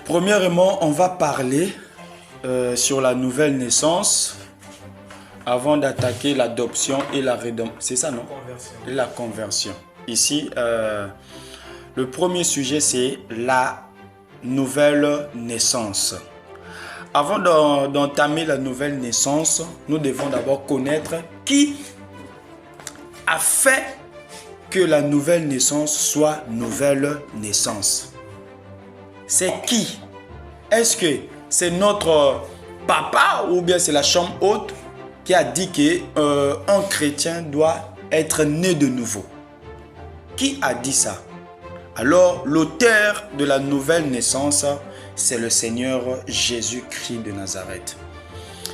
Premièrement, on va parler sur la nouvelle naissance avant d'attaquer l'adoption et la rédemption. C'est ça, non? Et la conversion. Ici, le premier sujet, c'est la nouvelle naissance. Avant d'entamer la nouvelle naissance, nous devons d'abord connaître qui a fait que la nouvelle naissance soit nouvelle naissance. C'est qui? Est-ce que c'est notre papa ou bien c'est la chambre haute qui a dit qu'un chrétien doit être né de nouveau? Qui a dit ça? Alors, l'auteur de la nouvelle naissance, c'est le Seigneur Jésus-Christ de Nazareth.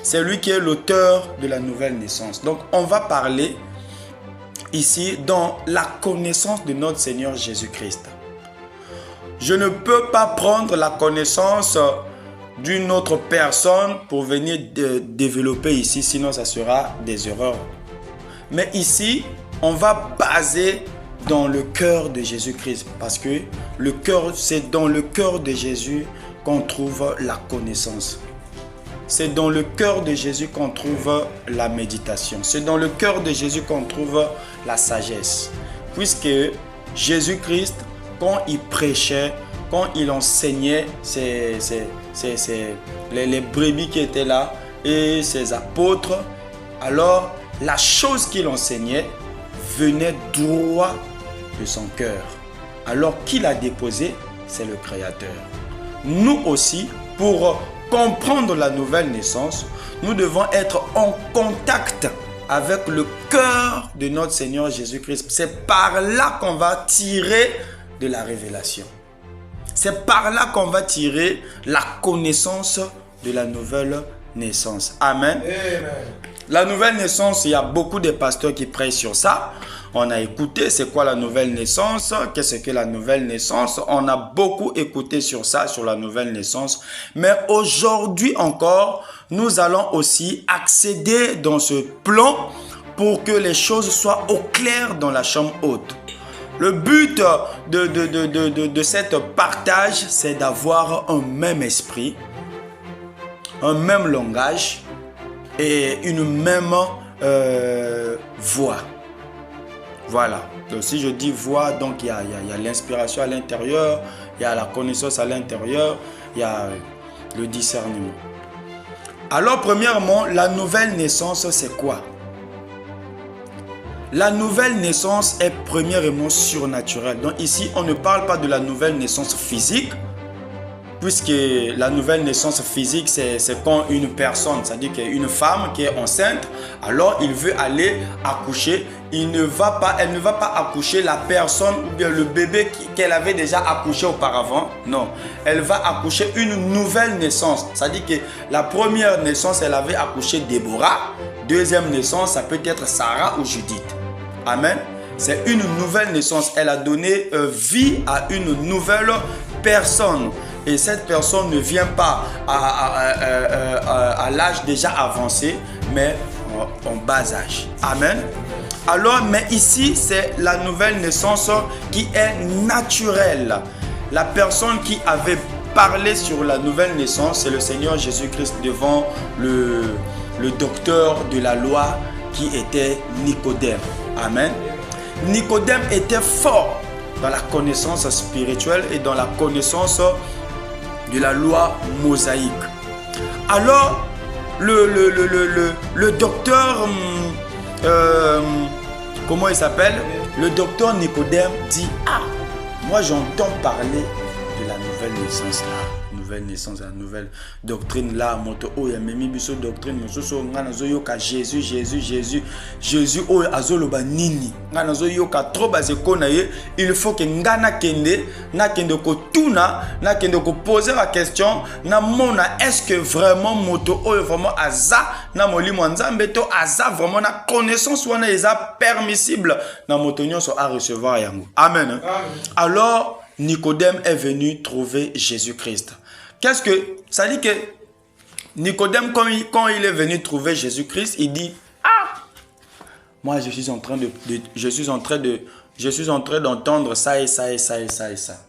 C'est lui qui est l'auteur de la nouvelle naissance. Donc, on va parler ici dans la connaissance de notre Seigneur Jésus-Christ. Je ne peux pas prendre la connaissance d'une autre personne pour venir développer ici, sinon ça sera des erreurs. Mais ici, on va baser dans le cœur de Jésus-Christ, parce que c'est dans le cœur de Jésus qu'on trouve la connaissance. C'est dans le cœur de Jésus qu'on trouve la méditation. C'est dans le cœur de Jésus qu'on trouve la sagesse. Puisque Jésus-Christ, quand il prêchait, quand il enseignait les brebis qui étaient là et ses apôtres, alors la chose qu'il enseignait venait droit de son cœur. Alors qui l'a déposé? C'est le Créateur. Nous aussi, pour comprendre la nouvelle naissance, nous devons être en contact avec le cœur de notre Seigneur Jésus-Christ. C'est par là qu'on va tirer de la révélation. C'est par là qu'on va tirer la connaissance de la nouvelle naissance. Amen. Amen. La nouvelle naissance, il y a beaucoup de pasteurs qui prêchent sur ça. On a écouté, c'est quoi la nouvelle naissance? Qu'est-ce que la nouvelle naissance? On a beaucoup écouté sur ça, sur la nouvelle naissance. Mais aujourd'hui encore, nous allons aussi accéder dans ce plan pour que les choses soient au clair dans la chambre haute. Le but de cette partage, c'est d'avoir un même esprit, un même langage et une même voix. Voilà. Donc, si je dis voix, donc il y a l'inspiration à l'intérieur, il y a la connaissance à l'intérieur, il y a le discernement. Alors, premièrement, la nouvelle naissance, c'est quoi? La nouvelle naissance est premièrement surnaturelle. Donc ici, on ne parle pas de la nouvelle naissance physique, puisque la nouvelle naissance physique, c'est quand une personne, c'est-à-dire qu'une femme qui est enceinte, alors il veut aller accoucher, elle ne va pas accoucher la personne ou bien le bébé qu'elle avait déjà accouché auparavant. Non, elle va accoucher une nouvelle naissance. C'est-à-dire que la première naissance, elle avait accouché Déborah. Deuxième naissance, ça peut être Sarah ou Judith. Amen. C'est une nouvelle naissance. Elle a donné vie à une nouvelle personne. Et cette personne ne vient pas à l'âge déjà avancé, mais en bas âge. Amen. Alors, mais ici, c'est la nouvelle naissance qui est naturelle. La personne qui avait parlé sur la nouvelle naissance, c'est le Seigneur Jésus-Christ devant le docteur de la loi qui était Nicodème. Amen. Nicodème était fort dans la connaissance spirituelle et dans la connaissance de la loi mosaïque. Alors, le docteur, comment il s'appelle? Le docteur Nicodème dit: ah, moi j'entends parler de la nouvelle naissance là. Nouvelle naissance, la nouvelle doctrine là, moto oya memi biso doctrine mososo ngana zo yoka Jésus oya azoloba nini ngana zo yoka trop bazeko na ye. Il faut que ngana kende ko tuna na kende ko poser la question na mona, est-ce que vraiment moto oya vraiment aza na molimo nzambe to aza vraiment na connaissance wana eza permissible na moto nyonso a recevoir yango. Amen. Amen. Alors Nicodème est venu trouver Jésus-Christ. Qu'est-ce que ça dit que Nicodème, quand il est venu trouver Jésus-Christ, il dit: ah, moi je suis en train d'entendre ça et ça et ça et ça et ça.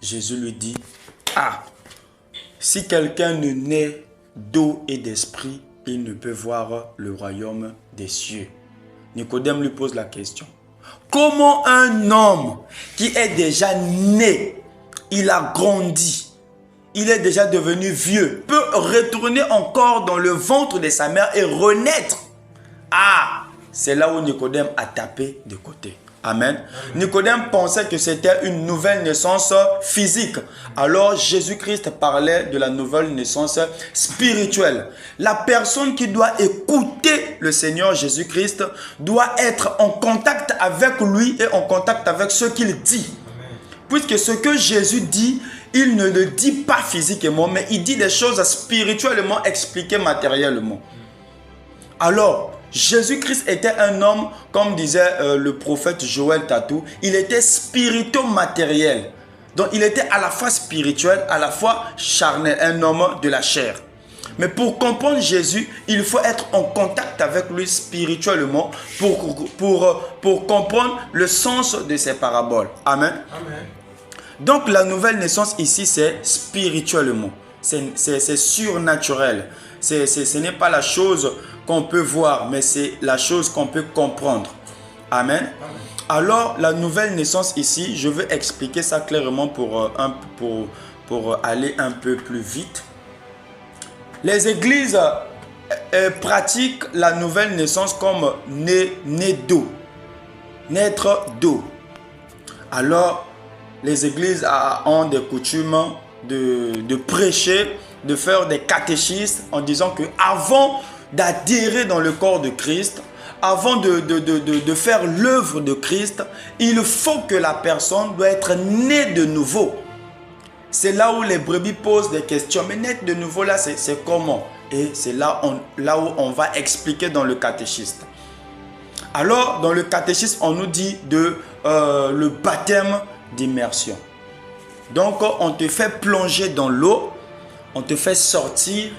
Jésus lui dit: ah, si quelqu'un ne naît d'eau et d'esprit, il ne peut voir le royaume des cieux. Nicodème lui pose la question. Comment un homme qui est déjà né, il a grandi, il est déjà devenu vieux, peut retourner encore dans le ventre de sa mère et renaître? Ah, c'est là où Nicodème a tapé de côté. Amen. Nicodème pensait que c'était une nouvelle naissance physique. Alors Jésus-Christ parlait de la nouvelle naissance spirituelle. La personne qui doit écouter le Seigneur Jésus-Christ doit être en contact avec lui et en contact avec ce qu'il dit. Puisque ce que Jésus dit, il ne le dit pas physiquement, mais il dit des choses spirituellement expliquées matériellement. Alors, Jésus-Christ était un homme, comme disait le prophète Joël Tatou, il était spirito-matériel. Donc, il était à la fois spirituel, à la fois charnel, un homme de la chair. Mais pour comprendre Jésus, il faut être en contact avec lui spirituellement pour comprendre le sens de ses paraboles. Amen. Amen. Donc, la nouvelle naissance ici, c'est spirituellement. C'est surnaturel. Ce n'est pas la chose qu'on peut voir, mais c'est la chose qu'on peut comprendre. Amen. Alors, la nouvelle naissance ici, je veux expliquer ça clairement pour aller un peu plus vite. Les églises pratiquent la nouvelle naissance comme né d'eau, naître d'eau. Alors, les églises ont des coutumes de prêcher, de faire des catéchismes en disant que avant d'adhérer dans le corps de Christ, avant de faire l'œuvre de Christ, il faut que la personne doit être née de nouveau. C'est là où les brebis posent des questions. Mais naître de nouveau là, c'est comment? Et c'est là où on va expliquer dans le catéchisme. Alors, dans le catéchisme, on nous dit le baptême d'immersion. Donc, on te fait plonger dans l'eau, on te fait sortir.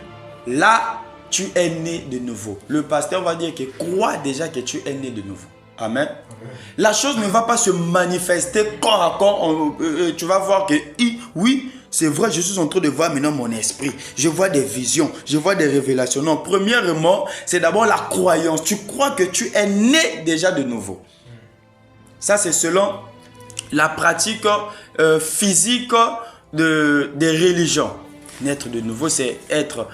Là, tu es né de nouveau. Le pasteur va dire que crois déjà que tu es né de nouveau. Amen. La chose ne va pas se manifester corps à corps. Tu vas voir que oui, c'est vrai, je suis en train de voir maintenant mon esprit. Je vois des visions, je vois des révélations. Non, premièrement, c'est d'abord la croyance. Tu crois que tu es né déjà de nouveau. Ça, c'est selon la pratique physique des religions. Naître de nouveau, c'est être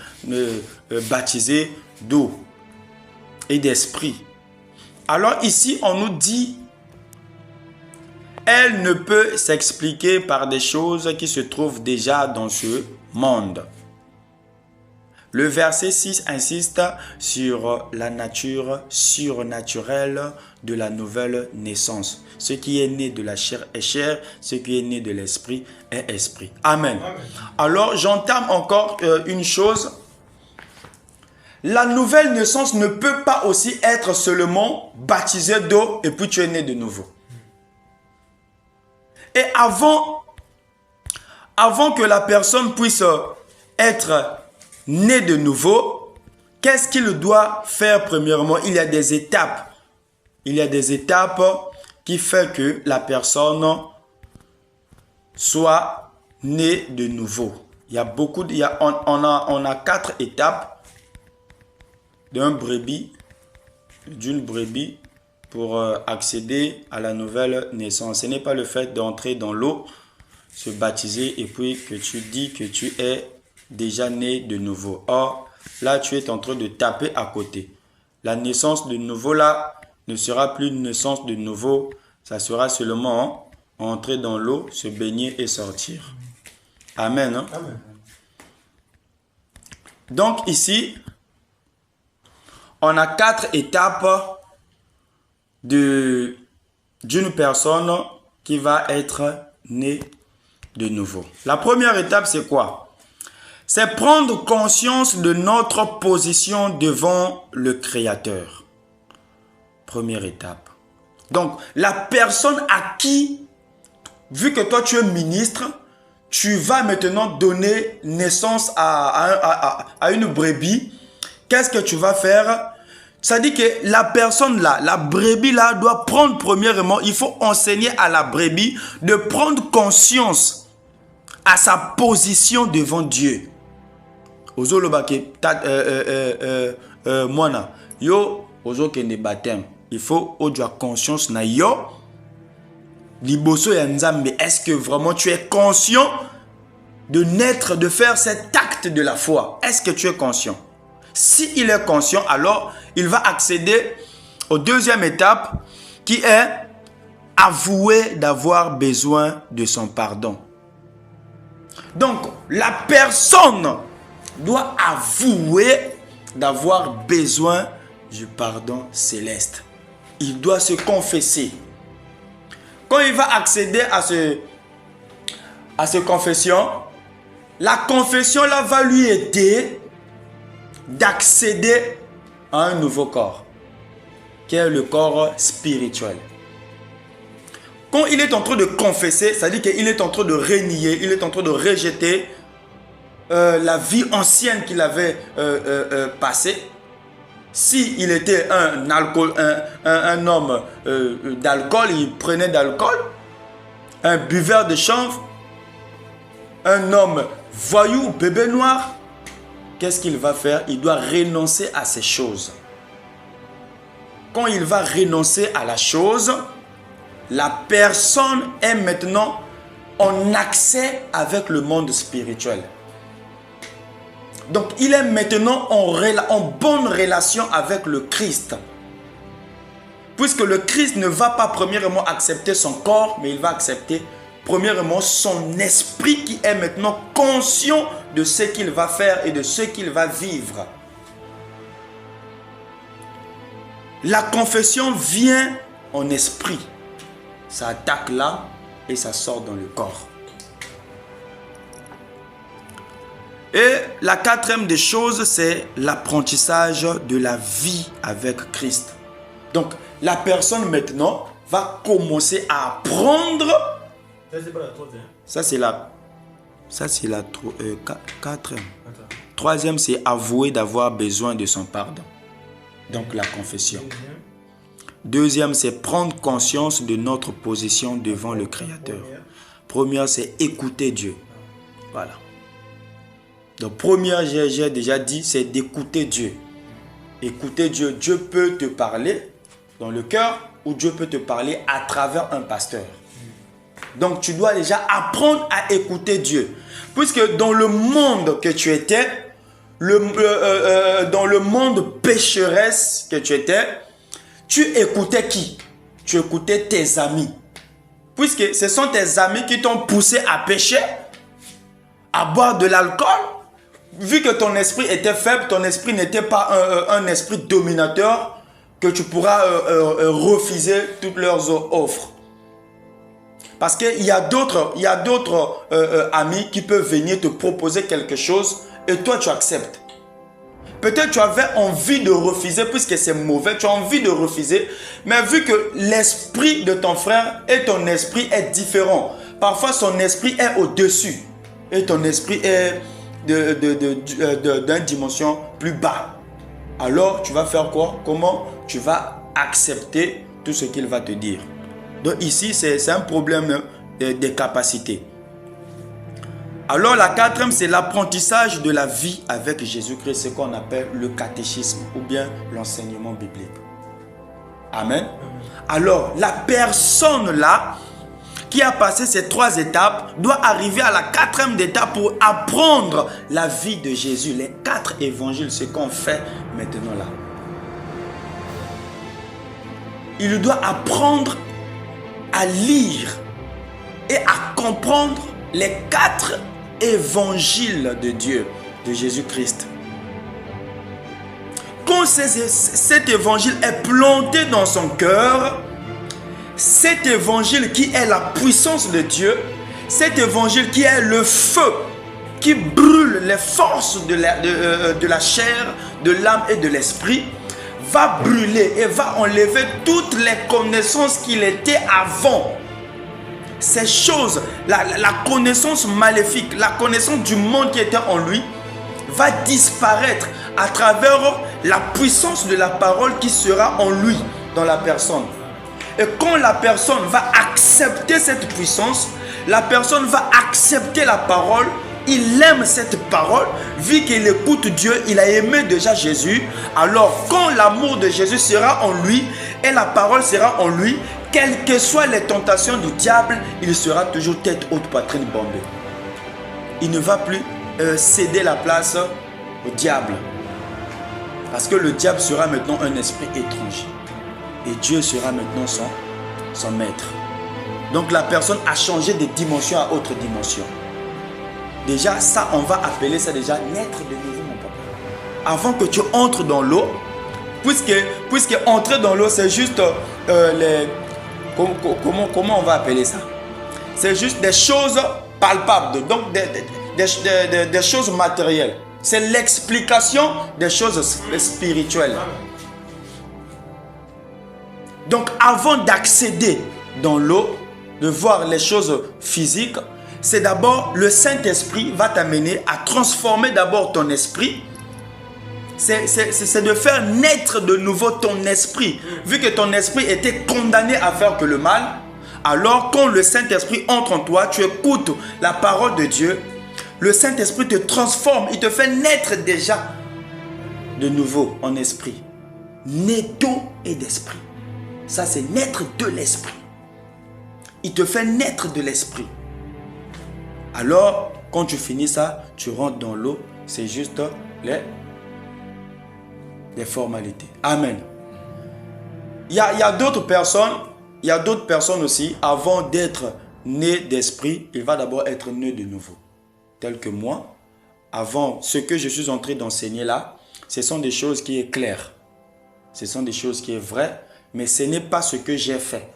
baptisé d'eau et d'esprit. Alors ici, on nous dit, elle ne peut s'expliquer par des choses qui se trouvent déjà dans ce monde. Le verset 6 insiste sur la nature surnaturelle de la nouvelle naissance. Ce qui est né de la chair est chair, ce qui est né de l'esprit est esprit. Amen. Amen. Alors, j'entame encore une chose. La nouvelle naissance ne peut pas aussi être seulement baptisé d'eau et puis tu es né de nouveau. Et avant que la personne puisse être née de nouveau, qu'est-ce qu'il doit faire premièrement? Il y a des étapes. Il y a des étapes qui font que la personne soit née de nouveau. Il y a beaucoup, on a 4 étapes d'une brebis pour accéder à la nouvelle naissance. Ce n'est pas le fait d'entrer dans l'eau, se baptiser et puis que tu dis que tu es déjà né de nouveau. Or, là, tu es en train de taper à côté. La naissance de nouveau, là, ne sera plus une naissance de nouveau. Ça sera seulement entrer dans l'eau, se baigner et sortir. Amen. Hein? Amen. Donc, ici, on a 4 étapes d'une personne qui va être née de nouveau. La première étape, c'est quoi? C'est prendre conscience de notre position devant le Créateur. Première étape. Donc, la personne à qui, vu que toi tu es ministre, tu vas maintenant donner naissance à une brebis. Qu'est-ce que tu vas faire? Ça dit que la personne là, la brebis là, doit prendre premièrement, il faut enseigner à la brebis de prendre conscience à sa position devant Dieu. ozolobake mwana yo ozokende baptême, il faut ozwa conscience na yo liboso ya Nzambe. Est-ce que vraiment tu es conscient de naître, de faire cet acte de la foi? Est-ce que tu es conscient? Si il est conscient, alors il va accéder aux deuxième étape qui est avouer d'avoir besoin de son pardon. Donc, la personne doit avouer d'avoir besoin du pardon céleste. Il doit se confesser. Quand il va accéder à cette confession, la confession là va lui aider d'accéder à un nouveau corps, qui est le corps spirituel. Quand il est en train de confesser, ça veut dire qu'il est en train de renier, il est en train de rejeter la vie ancienne qu'il avait passée. S'il était un homme d'alcool, il prenait d'alcool, un buveur de chanvre, un homme voyou, bébé noir, qu'est-ce qu'il va faire? Il doit renoncer à ces choses. Quand il va renoncer à la chose, la personne est maintenant en accès avec le monde spirituel. Donc, il est maintenant en bonne relation avec le Christ. Puisque le Christ ne va pas premièrement accepter son corps, mais il va accepter premièrement son esprit qui est maintenant conscient de ce qu'il va faire et de ce qu'il va vivre. La confession vient en esprit. Ça attaque là et ça sort dans le corps. Et la quatrième des choses, c'est l'apprentissage de la vie avec Christ. Donc, la personne maintenant va commencer à apprendre. Ça, c'est la quatrième. Troisième, c'est avouer d'avoir besoin de son pardon. Donc, la confession. Deuxième, c'est prendre conscience de notre position devant le Créateur. Première, c'est écouter Dieu. Voilà. Donc, première, j'ai déjà dit, c'est d'écouter Dieu. Écouter Dieu. Dieu peut te parler dans le cœur ou Dieu peut te parler à travers un pasteur. Donc, tu dois déjà apprendre à écouter Dieu. Puisque dans le monde que tu étais, dans le monde pécheresse que tu étais, tu écoutais qui? Tu écoutais tes amis. Puisque ce sont tes amis qui t'ont poussé à pécher, à boire de l'alcool. Vu que ton esprit était faible, ton esprit n'était pas un esprit dominateur, que tu pourras refuser toutes leurs offres. Parce qu'il y a d'autres amis qui peuvent venir te proposer quelque chose et toi tu acceptes. Peut-être tu avais envie de refuser puisque c'est mauvais, tu as envie de refuser, mais vu que l'esprit de ton frère et ton esprit est différent, parfois son esprit est au-dessus et ton esprit est d'une dimension plus bas. Alors tu vas faire quoi? Comment? Tu vas accepter tout ce qu'il va te dire. Donc ici c'est un problème de capacité. Alors la quatrième, c'est l'apprentissage de la vie avec Jésus-Christ, ce qu'on appelle le catéchisme ou bien l'enseignement biblique. Amen. Alors la personne là qui a passé ces trois étapes doit arriver à la quatrième étape pour apprendre la vie de Jésus. Les 4 évangiles, ce qu'on fait maintenant là. Il doit apprendre à lire et à comprendre les 4 évangiles de Dieu, de Jésus-Christ. Quand cet évangile est planté dans son cœur, cet évangile qui est la puissance de Dieu, cet évangile qui est le feu, qui brûle les forces de la chair, de l'âme et de l'esprit, va brûler et va enlever toutes les connaissances qu'il était avant. Ces choses, la connaissance maléfique, la connaissance du monde qui était en lui, va disparaître à travers la puissance de la parole qui sera en lui, dans la personne. Et quand la personne va accepter cette puissance, la personne va accepter la parole, il aime cette parole, vu qu'il écoute Dieu, il a aimé déjà Jésus. Alors quand l'amour de Jésus sera en lui et la parole sera en lui, quelles que soient les tentations du diable, il sera toujours tête haute, poitrine bombée. Il ne va plus céder la place au diable. Parce que le diable sera maintenant un esprit étranger. Et Dieu sera maintenant son maître. Donc la personne a changé de dimension à autre dimension. Déjà, ça, on va appeler ça déjà naître de nouveau, mon papa. Avant que tu entres dans l'eau, puisque entrer dans l'eau, c'est juste comment on va appeler ça? C'est juste des choses palpables, donc des choses matérielles. C'est l'explication des choses spirituelles. Donc avant d'accéder dans l'eau, de voir les choses physiques, c'est d'abord le Saint-Esprit va t'amener à transformer d'abord ton esprit. C'est de faire naître de nouveau ton esprit. Vu que ton esprit était condamné à faire que le mal, alors quand le Saint-Esprit entre en toi, tu écoutes la parole de Dieu, le Saint-Esprit te transforme, il te fait naître déjà de nouveau en esprit. Né d'eau et d'esprit. Ça, c'est naître de l'esprit. Il te fait naître de l'esprit. Alors, quand tu finis ça, tu rentres dans l'eau. C'est juste les formalités. Amen. Il y a d'autres personnes aussi, avant d'être né d'esprit, il va d'abord être né de nouveau. Tel que moi, avant, ce que je suis en train d'enseigner là, ce sont des choses qui sont claires. Ce sont des choses qui sont vraies, mais ce n'est pas ce que j'ai fait.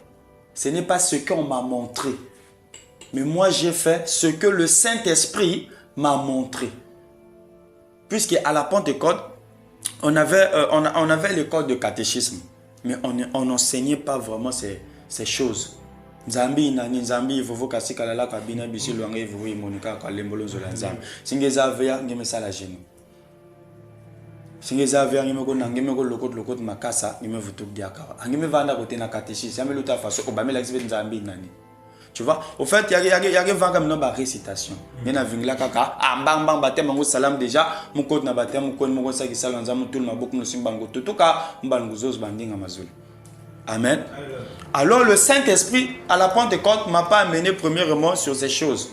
Ce n'est pas ce qu'on m'a montré. Mais moi, j'ai fait ce que le Saint-Esprit m'a montré. Puisqu'à la Pentecôte, on avait l'école de catéchisme, mais on n'enseignait pas vraiment ces choses. Nzambi nani nzambi vovo kasi kalala kabina bisi luange vovo imonika kalembolo zola nzambi. Singeza veya ngeme sala jenu. Singeza veya ngeme ko nangeme ko lokot makasa ngeme vutuk diaka. Ngeme vanda ko tena catéchisme, yame luta faso obamela exhibit nzambi nani. Tu vois, au fait, il y a une récitation. Il y a une kaka, bang batem mango salam déjà, mon code na batem, mon code mon sa qui salon nzamu tout ma beaucoup no simbango tout ka mbango zos bandinga mazulu. Amen. Alors le Saint-Esprit à la Pentecôte m'a pas amené premièrement sur ces choses.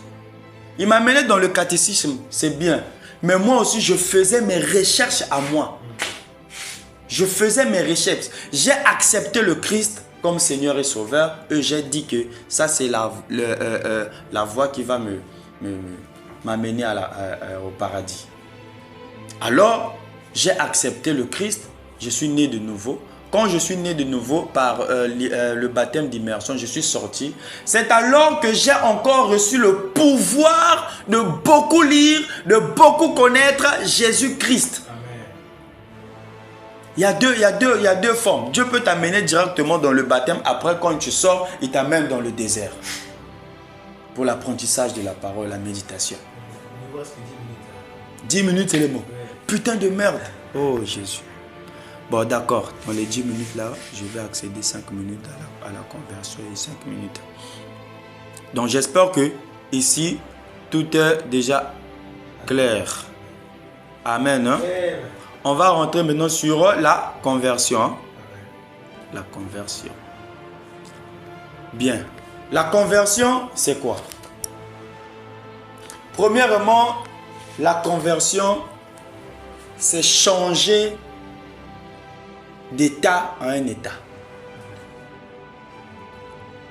Il m'a amené dans le catéchisme, c'est bien. Mais moi aussi je faisais mes recherches à moi. Je faisais mes recherches. J'ai accepté le Christ comme Seigneur et Sauveur, et j'ai dit que ça c'est la voie qui va m'amener au paradis. Alors, j'ai accepté le Christ, je suis né de nouveau. Quand je suis né de nouveau par le baptême d'immersion, je suis sorti. C'est alors que j'ai encore reçu le pouvoir de beaucoup lire, de beaucoup connaître Jésus-Christ. Il y a deux formes. Dieu peut t'amener directement dans le baptême. Après, quand tu sors, il t'amène dans le désert. Pour l'apprentissage de la parole, la méditation. 10 minutes, c'est le mot. Putain de merde. Oh Jésus. Bon, d'accord. Dans les 10 minutes là, je vais accéder 5 minutes à la conversion et 5 minutes. Donc, j'espère que ici, tout est déjà clair. Amen. Hein? On va rentrer maintenant sur la conversion. La conversion. Bien. La conversion, c'est quoi? Premièrement, la conversion, c'est changer d'état à un état.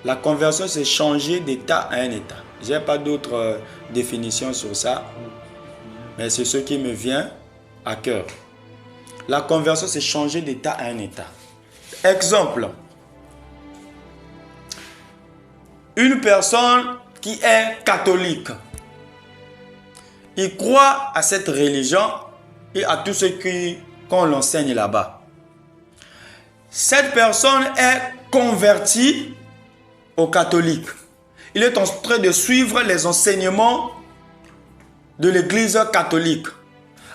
La conversion, c'est changer d'état à un état. Je n'ai pas d'autres définitions sur ça, mais c'est ce qui me vient à cœur. La conversion, c'est changer d'état à un état. Exemple. Une personne qui est catholique. Il croit à cette religion et à tout ce qu'on l'enseigne là-bas. Cette personne est convertie au catholique. Il est en train de suivre les enseignements de l'église catholique.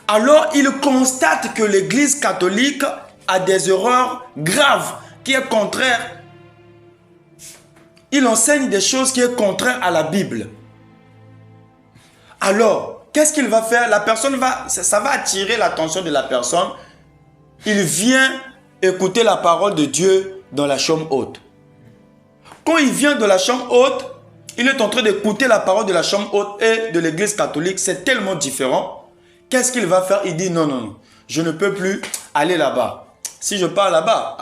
Alors, il constate que l'église catholique a des erreurs graves qui est contraire. Il enseigne des choses qui est contraire à la Bible. Alors, qu'est-ce qu'il va faire? La personne ça va attirer l'attention de la personne. Il vient écouter la parole de Dieu dans la chambre haute. Quand il vient de la chambre haute, il est en train d'écouter la parole de la chambre haute et de l'église catholique. C'est tellement différent. Qu'est-ce qu'il va faire? Il dit non, non, non. Je ne peux plus aller là-bas. Si je pars là-bas,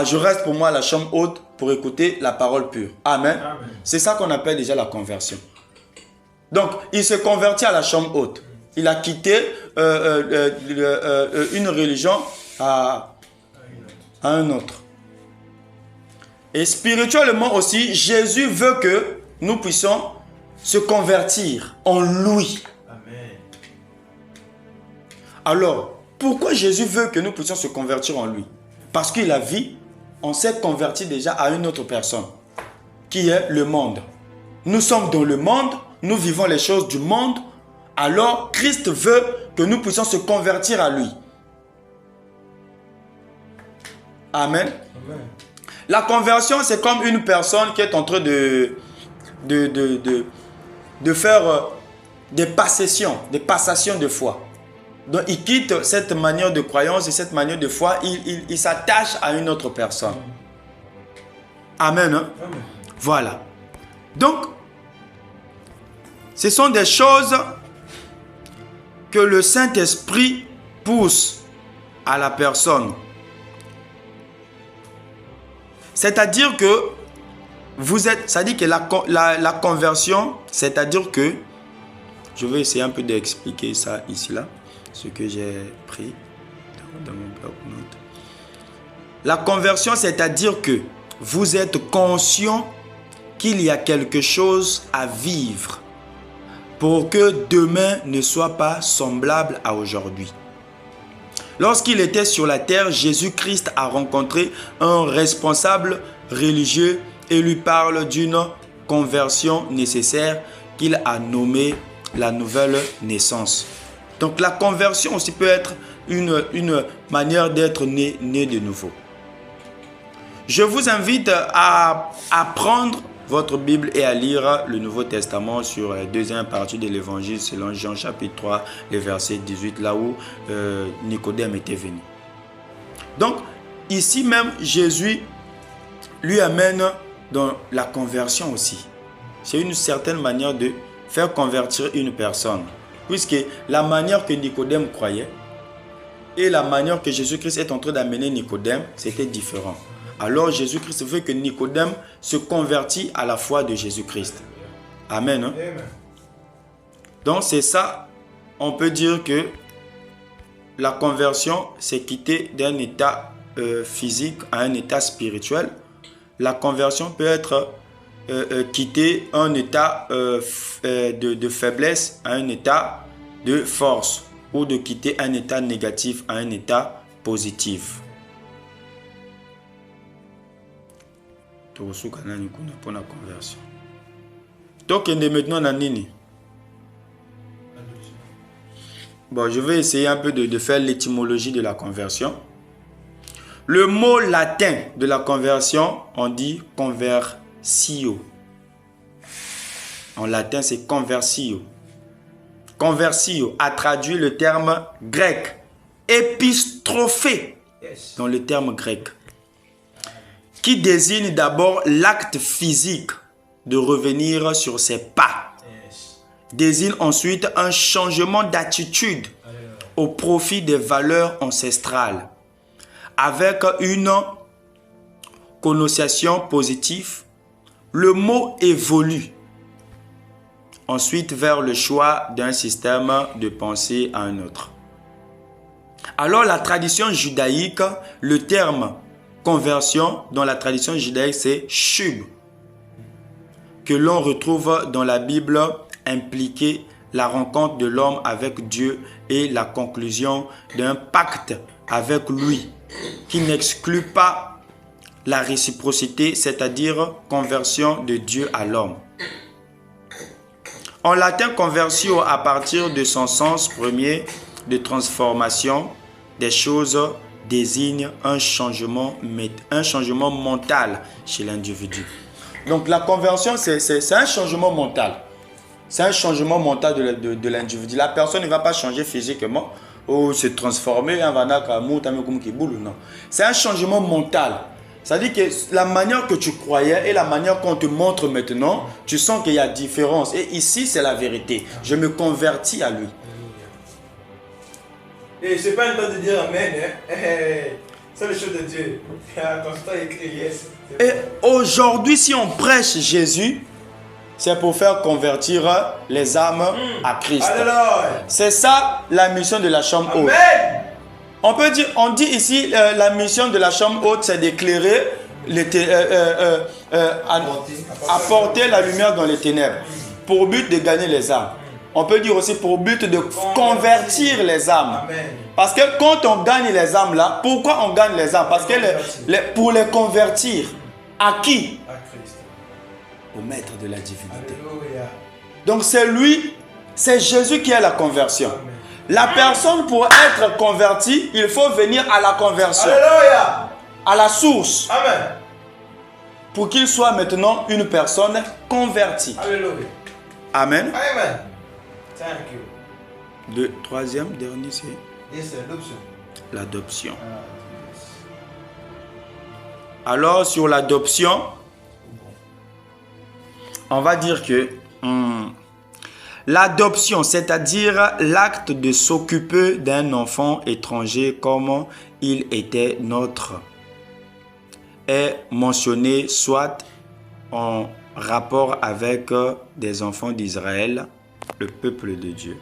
je reste pour moi à la chambre haute pour écouter la parole pure. Amen. Amen. C'est ça qu'on appelle déjà la conversion. Donc, il se convertit à la chambre haute. Il a quitté une religion à un autre. Et spirituellement aussi, Jésus veut que nous puissions se convertir en lui. Amen. Alors, pourquoi Jésus veut que nous puissions se convertir en lui? Parce qu'il a vu, on s'est converti déjà à une autre personne, qui est le monde. Nous sommes dans le monde, nous vivons les choses du monde, alors Christ veut que nous puissions se convertir à lui. Amen. Amen. La conversion, c'est comme une personne qui est en train de faire des passations de foi. Donc, il quitte cette manière de croyance et cette manière de foi, il s'attache à une autre personne. Amen. Hein? Amen. Voilà. Donc, ce sont des choses que le Saint-Esprit pousse à la personne. C'est-à-dire que vous êtes, c'est-à-dire que la conversion, c'est-à-dire que, je vais essayer un peu d'expliquer ça ici, là, ce que j'ai pris dans mon bloc-notes. La conversion, c'est-à-dire que vous êtes conscient qu'il y a quelque chose à vivre pour que demain ne soit pas semblable à aujourd'hui. Lorsqu'il était sur la terre, Jésus-Christ a rencontré un responsable religieux et lui parle d'une conversion nécessaire qu'il a nommée la nouvelle naissance. Donc la conversion aussi peut être une manière d'être né de nouveau. Je vous invite à prendre votre Bible et à lire le Nouveau Testament sur la deuxième partie de l'Évangile selon Jean chapitre 3, le verset 18, là où Nicodème était venu. Donc, ici même, Jésus lui amène dans la conversion aussi. C'est une certaine manière de faire convertir une personne. Puisque la manière que Nicodème croyait et la manière que Jésus-Christ est en train d'amener Nicodème, c'était différent. Alors Jésus-Christ veut que Nicodème se convertisse à la foi de Jésus-Christ. Amen. Hein? Amen. Donc c'est ça, on peut dire que la conversion, c'est quitter d'un état physique à un état spirituel. La conversion peut être quitter un état de faiblesse à un état de force ou de quitter un état négatif à un état positif. Pour la conversion. Donc, maintenant, bon, je vais essayer un peu de faire l'étymologie de la conversion. Le mot latin de la conversion, on dit conversio. En latin, c'est conversio. Conversio a traduit le terme grec épistrophé dans le terme grec, qui désigne d'abord l'acte physique de revenir sur ses pas. Désigne ensuite un changement d'attitude au profit des valeurs ancestrales, avec une connotation positive. Le mot évolue ensuite vers le choix d'un système de pensée à un autre. Alors la tradition judaïque, le terme conversion dans la tradition judaïque, c'est shub, que l'on retrouve dans la Bible, impliquer la rencontre de l'homme avec Dieu et la conclusion d'un pacte avec lui, qui n'exclut pas la réciprocité, c'est-à-dire conversion de Dieu à l'homme. En latin, conversio, à partir de son sens premier de transformation des choses, désigne un changement mental chez l'individu. Donc la conversion, c'est un changement mental. C'est un changement mental de l'individu. La personne ne va pas changer physiquement ou se transformer en non. C'est un changement mental. C'est-à-dire que la manière que tu croyais et la manière qu'on te montre maintenant, tu sens qu'il y a différence. Et ici, c'est la vérité. Je me convertis à lui. Et c'est pas un temps de dire Amen. Hein? C'est le chose de Dieu. Constant écrit yes. Et aujourd'hui, si on prêche Jésus, c'est pour faire convertir les âmes à Christ. C'est ça la mission de la chambre haute. On dit ici la mission de la chambre haute, c'est d'éclairer, apporter la lumière dans les ténèbres, pour but de gagner les âmes. On peut dire aussi pour but de convertir les âmes. Parce que quand on gagne les âmes là, pourquoi on gagne les âmes? Parce que pour les convertir, à qui? À Christ. Au maître de la divinité. Alléluia. Donc c'est lui, c'est Jésus qui est la conversion. Amen. La personne pour être convertie, il faut venir à la conversion. Alléluia. À la source. Amen. Pour qu'il soit maintenant une personne convertie. Alléluia. Amen. Amen. Thank you. Le troisième, dernier, c'est l'adoption. L'adoption. Alors, sur l'adoption, on va dire que l'adoption, c'est-à-dire l'acte de s'occuper d'un enfant étranger comme il était nôtre, est mentionné soit en rapport avec des enfants d'Israël, le peuple de Dieu.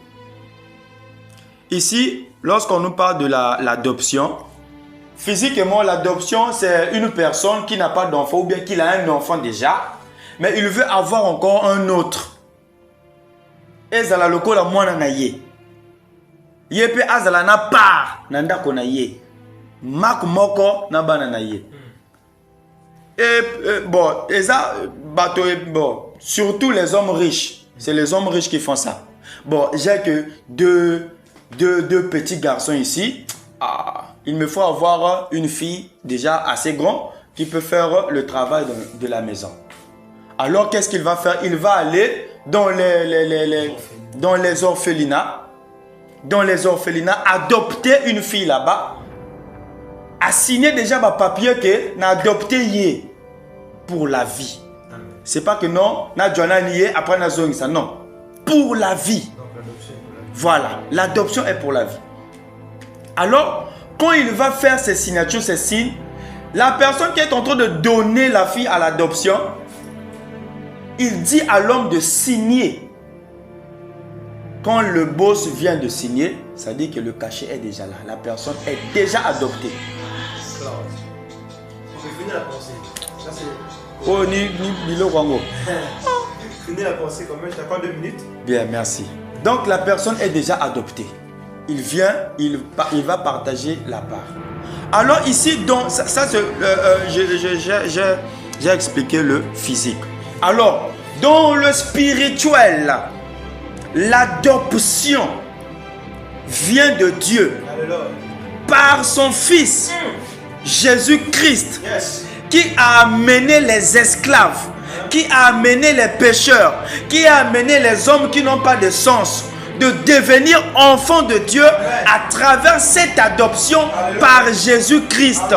Ici, lorsqu'on nous parle de l'adoption, physiquement, l'adoption, c'est une personne qui n'a pas d'enfant ou bien qui a un enfant déjà, mais il veut avoir encore un autre. Ezala lokola mwana na ye. Yepe azala na part na ndako na ye. Mak moko na bana na ye. Et bon, surtout les hommes riches. C'est les hommes riches qui font ça. Bon, j'ai que deux petits garçons ici. Il me faut avoir une fille déjà assez grande qui peut faire le travail de la maison. Alors, qu'est-ce qu'il va faire? Il va aller dans les orphelinats. Dans les orphelinats, adopter une fille là-bas. A signer déjà ma papier que n'a adopté hier pour la vie. C'est pas que non, n'a joana nié après n'a zongi ça, non. Pour la vie. Voilà, l'adoption est pour la vie. Alors, quand il va faire ces signatures, ces signes, la personne qui est en train de donner la fille à l'adoption, il dit à l'homme de signer. Quand le boss vient de signer, ça dit que le cachet est déjà là. La personne est déjà adoptée. On peut finir la pensée. Ça, c'est... Oh, ni Bilo Kwango. Finir la pensée quand même, t'as pas 2 minutes. Bien, merci. Donc la personne est déjà adoptée. Il vient, il va partager la part. Alors ici, donc, j'ai expliqué le physique. Alors, dans le spirituel, l'adoption vient de Dieu par son Fils, Jésus-Christ, qui a amené les esclaves, qui a amené les pécheurs, qui a amené les hommes qui n'ont pas de sens, de devenir enfants de Dieu à travers cette adoption par Jésus-Christ.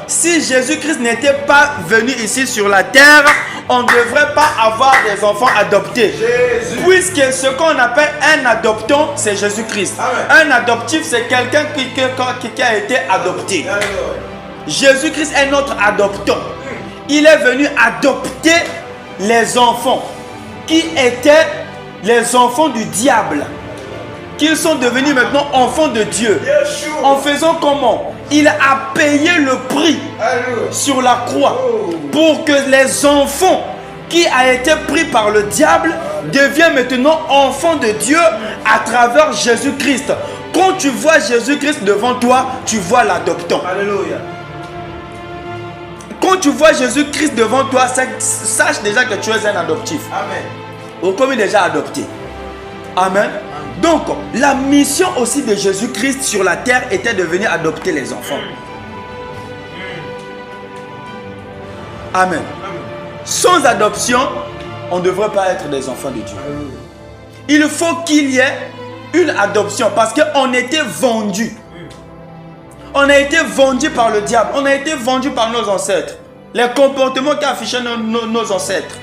Si Jésus-Christ n'était pas venu ici sur la terre, on ne devrait pas avoir des enfants adoptés. Puisque ce qu'on appelle un adoptant, c'est Jésus-Christ. Un adoptif, c'est quelqu'un qui a été adopté. Jésus-Christ est notre adoptant. Il est venu adopter les enfants qui étaient les enfants du diable, qu'ils sont devenus maintenant enfants de Dieu. En faisant comment? Il a payé le prix sur la croix pour que les enfants qui a été pris par le diable deviennent maintenant enfants de Dieu à travers Jésus-Christ. Quand tu vois Jésus-Christ devant toi, tu vois l'adoptant. Alléluia. Quand tu vois Jésus-Christ devant toi, sache déjà que tu es un adoptif. Amen. Ou comme il est déjà adopté. Amen. Donc, la mission aussi de Jésus-Christ sur la terre était de venir adopter les enfants. Amen. Sans adoption, on ne devrait pas être des enfants de Dieu. Il faut qu'il y ait une adoption parce qu'on était vendus. On a été vendus par le diable. On a été vendus par nos ancêtres. Les comportements qu'affichaient nos ancêtres.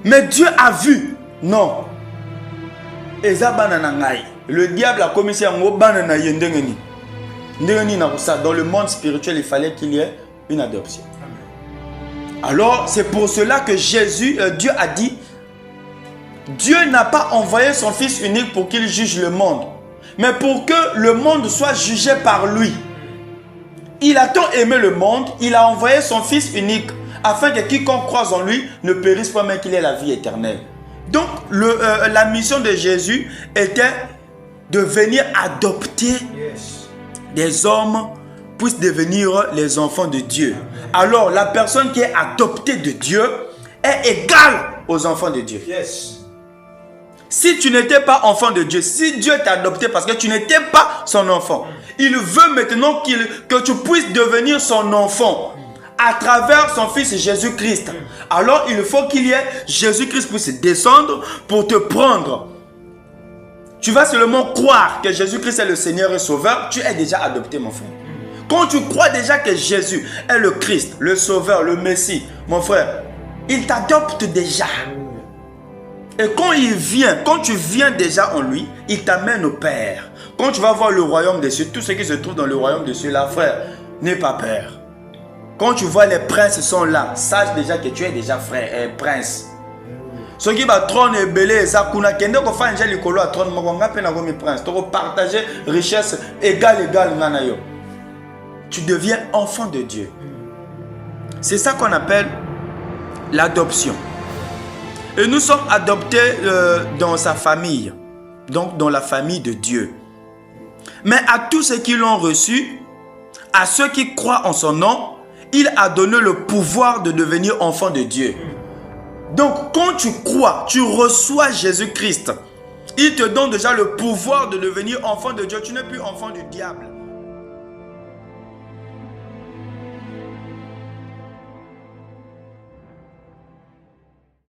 Mais Dieu a vu. Non. Le diable a commis ça. Dans le monde spirituel, il fallait qu'il y ait une adoption. Alors, c'est pour cela que Dieu a dit, Dieu n'a pas envoyé son Fils unique pour qu'il juge le monde, mais pour que le monde soit jugé par lui. Il a tant aimé le monde, il a envoyé son Fils unique, afin que quiconque croise en lui ne périsse pas, mais qu'il ait la vie éternelle. Donc, la mission de Jésus était de venir adopter des hommes puissent devenir les enfants de Dieu. Alors, la personne qui est adoptée de Dieu est égale aux enfants de Dieu. Si tu n'étais pas enfant de Dieu, si Dieu t'a adopté parce que tu n'étais pas son enfant, il veut maintenant que tu puisses devenir son enfant à travers son Fils Jésus-Christ. Alors, il faut qu'il y ait Jésus-Christ puisse descendre pour te prendre. Tu vas seulement croire que Jésus-Christ est le Seigneur et Sauveur, tu es déjà adopté, mon frère. Quand tu crois déjà que Jésus est le Christ, le Sauveur, le Messie, mon frère, il t'adopte déjà. Et quand tu viens déjà en lui, il t'amène au Père. Quand tu vas voir le royaume des cieux, tout ce qui se trouve dans le royaume des cieux, là, frère, n'aie pas peur. Quand tu vois les princes sont là, sache déjà que tu es déjà frère et prince. Ce qui va trône et belé, ça kuna kende ko fa angel likolo a trône mo ngape na gomi prince. Tu partager richesse égale ngana yo. Tu deviens enfant de Dieu. C'est ça qu'on appelle l'adoption. Et nous sommes adoptés dans sa famille, donc dans la famille de Dieu. Mais à tous ceux qui l'ont reçu, à ceux qui croient en son nom, il a donné le pouvoir de devenir enfant de Dieu. Donc quand tu crois, tu reçois Jésus-Christ. Il te donne déjà le pouvoir de devenir enfant de Dieu. Tu n'es plus enfant du diable.